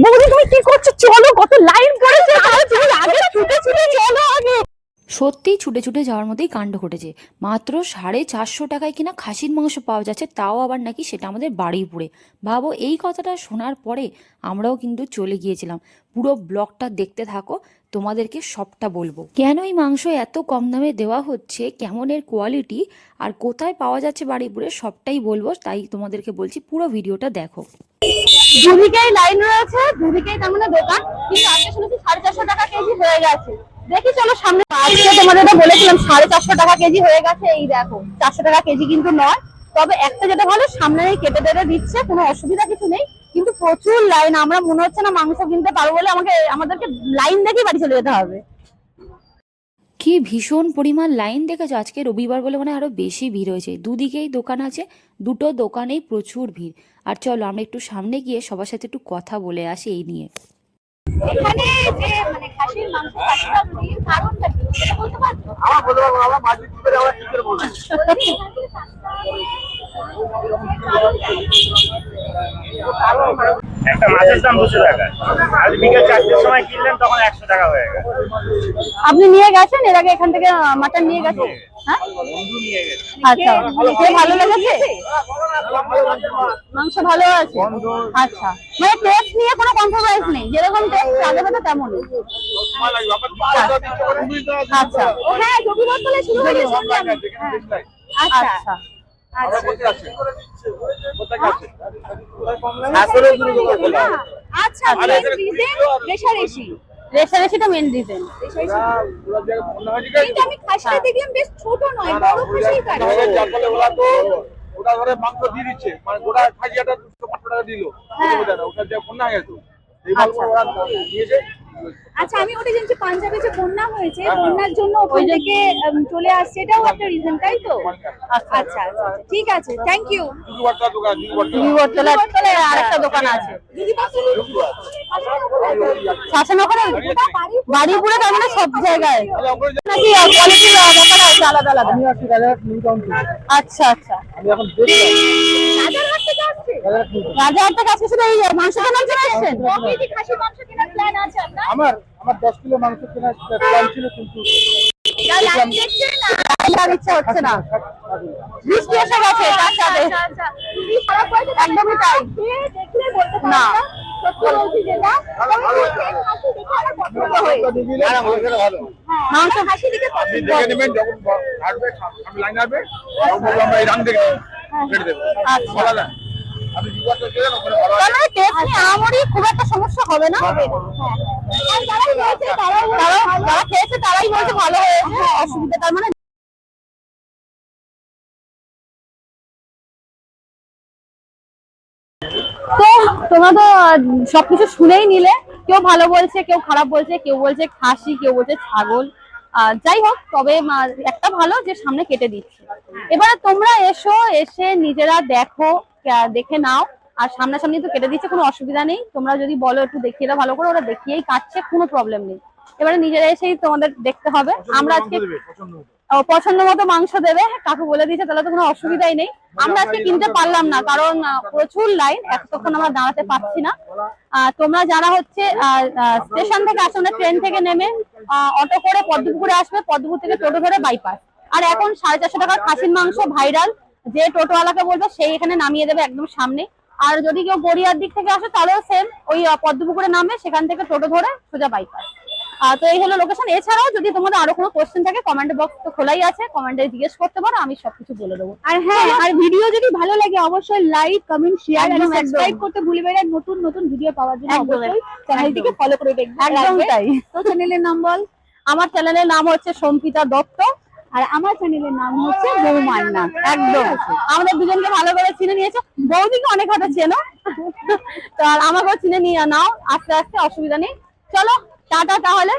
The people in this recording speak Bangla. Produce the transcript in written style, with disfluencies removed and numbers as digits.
বৌদি তুমি কি করছো? চলো, কত লাইন পড়েছে, তুমি আগে ছুটে ছুটে চলো আগে। সত্যিই ছুটে ছুটে যাওয়ার মধ্যেই কাণ্ড ঘটেছে। মাত্র 450 টাকায় কিনা খাসির মাংস পাওয়া যাচ্ছে, তাও আবার নাকি সেটা আমাদের বারুইপুরে। ভাবো, এই কথাটা শোনার পরে আমরাও কিন্তু চলে গিয়েছিলাম। পুরো ব্লগটা দেখতে থাকো, তোমাদেরকে সবটা বলবো কেন এই মাংস এত কম দামে দেওয়া হচ্ছে, কেমন এর কোয়ালিটি, আর কোথায় পাওয়া যাচ্ছে বারুইপুরে, সবটাই বলবো। তাই তোমাদেরকে বলছি পুরো ভিডিওটা দেখো। দুদিকেই লাইন রয়েছে, দুদিকেই তার মানে দোকান, কিন্তু আজকে শুনেছি 450 টাকা কেজি হয়ে গেছে। দেখি চলো সামনে। আজকে তোমাদের তো বলেছিলাম 450 টাকা কেজি হয়ে গেছে। এই দেখো 400 টাকা কেজি কিন্তু নয়। তবে একটা যেটা ভালো, সামনেই কেটে কেটে দিচ্ছে, কোনো অসুবিধা কিছু নেই। কিন্তু প্রচুর লাইন, আমরা মনে হচ্ছে না মাংস কিনতে পারবো বলে আমাদেরকে লাইন দেখেই বাড়ি চলে যেতে হবে। কি ভীষণ পরিমাণ লাইন দেখেছো, আজকে রবিবার বলে মানে আরো বেশি ভিড় হয়েছে। দুদিকেই দোকান আছে, দুটো দোকানেই প্রচুর ভিড়। আর চলো আমরা একটু সামনে গিয়ে সবার সাথে একটু কথা বলে আসি এই নিয়ে। এখানে যে মানে খাসির মাংস কাটটা কারণটা কি সেটা বলতে পারছো? আমার বলতে পারবো, আমার মাঝে কি করে আমরা কি করে বলবো। একটা মাছের দাম 200 টাকা, আজ বিকেল 4টার সময় কিনলেন তখন 100 টাকা হয়ে গেছে। আপনি নিয়ে গেছেন এর আগে এখান থেকে মাটন নিয়ে গেছেন? হ্যাঁ, বন্ধু নিয়ে গেছে। আচ্ছা, খেয়ে ভালো লেগেছে? মাংস ভালো আছে? আচ্ছা, মানে টেস্ট নিয়ে কোনো কম্প্রোমাইজ নেই, যেরকম টেস্ট আগে হতো তেমনই। আচ্ছা, ও হ্যাঁ, রবিবার বলে শুরু হয়ে গেছে। আচ্ছা আচ্ছা, আচ্ছা, রেশারেশিটা মেন রিজন। কিন্তু আমি খাসিটা দেখলাম বেশ ছোট নয়, বড় খাসিই কাটে। ওটা ধরে মাংস দিয়ে দিচ্ছে, মানে গোটা খাসিটা 205 টাকা দিল, ওটা যে বন্যা গেছে এই মালগুলো ওরা নিয়েছে। আচ্ছা, আমি ওটা জানছি পাঞ্জাবে যে বন্যা হয়েছে, বন্যার জন্য ওই থেকে চলে আসছে, এটাও একটা রিজন, তাই তো? আচ্ছা আচ্ছা, ঠিক আছে, থ্যাংক ইউ। দিদিবরতলায় আরেকটা দোকান আছে শাসনগরে, বাড়িপুরে, তার মানে সব জায়গায় নাকি কোয়ালিটির ব্যাপার আছে আলাদা আলাদা। আচ্ছা আচ্ছা, রাজারহাট থেকে আসছে? রাজারহাট থেকে আসছে, শুধু এই মাংস কেনার জন্য আসছেন? খাসির মাংস কেনার প্ল্যান আছে আপনার? আমার 10 কিলো মাংস কেনার প্ল্যান ছিল, কিন্তু লাইন দেখছেন না? আর ইচ্ছা হচ্ছে না, বৃষ্টি এসে গেছে তার সাথে। একদমই তাই, দেখলে বলতে পারবো না। না, সত্যি বলছি যেটা। মাংস হাসি দিকে আপনি দেখে নেবেন, যখন আসবে লাইন আসবে তখন বলবো আমরা এই রাং দেখে কেটে দেবো। বলা যায় আপনি জিজ্ঞাসা করেন ওখানে ভালো আছে। তাহলে টেস্ট নিয়ে আমারই খুব একটা সমস্যা হবে না। আর যারা খেয়েছে যারা খেয়েছে তারাই বলছে ভালো হয়েছে, অসুবিধা তার মানে। তো তোমরা তো সবকিছু শুনেই নিলে, কেউ ভালো বলছে, কেউ খারাপ বলছে, কেউ বলছে খাসি, কেউ বলছে ছাগল। যাই হোক, তবে একটা ভালো যে সামনে কেটে দিচ্ছে। এবারে তোমরা এসে নিজেরা দেখো, দেখে নাও। আর সামনাসামনি তো কেটে দিচ্ছে, কোনো অসুবিধা নেই। তোমরা যদি বলো একটু দেখিয়ে দাও ভালো করে, ওরা দেখিয়েই কাটছে, কোনো প্রবলেম নেই। এবারে নিজেরা এসেই তোমাদের দেখতে হবে। আমরা আজকে পছন্দ মতো মাংস দেবে, কাকু বলে দিয়েছে, তাহলে তো কোনো অসুবিধাই নেই। আমরা আজকে কিনতে পারলাম না, কারণ প্রচুর লাইন, এতক্ষণ আমরা দাঁড়াতে পারছি না। তোমরা যারা হচ্ছে স্টেশন থেকে আসো, না ট্রেন থেকে নেমে অটো করে পদ্মপুকুরে আসবে, পদ্মপুর থেকে টোটো ধরে বাইপাস। আর এখন 450 টাকার খাসির মাংস ভাইরাল, যে টোটোওয়ালাকে বলবে সেই এখানে নামিয়ে দেবে একদম সামনে। আর যদি কেউ গড়িয়ার দিক থেকে আসে তাহলেও সেম, ওই পদ্মপুকুরে নামে, সেখান থেকে টোটো ধরে সোজা বাইপাস। তো এই হলো লোকেশন। এছাড়াও যদি তোমাদের আরো কোনো কোশ্চেন থাকে, কমেন্ট বক্স তো খোলাই আছে, কমেন্টে জিজ্ঞেস করতে পারো, আমি সবকিছু বলে দেবো। আর হ্যাঁ, আর ভিডিও যদি ভালো লাগে অবশ্যই লাইক, কমেন্ট, শেয়ার আর সাবস্ক্রাইব করতে ভুলে বেড়ে নতুন নতুন ভিডিও পাওয়ার জন্য অবশ্যই চ্যানেলটিকে ফলো করে দেখবেন। একদম তাই। তো চ্যানেলের নাম বল। আমার চ্যানেলের নাম হচ্ছে সম্পিতা দত্ত, আর আমার চ্যানেলের নাম হচ্ছে বৌমান্না। একদম। আমাদের দুজনকে ভালো করে চিনে নিয়েছো, বৌদিকে অনেক হয়তো চেনো, তো আর আমাকেও চিনে নিয়ে নাও আস্তে আস্তে, অসুবিধা নেই। চলো টাটা তাহলে।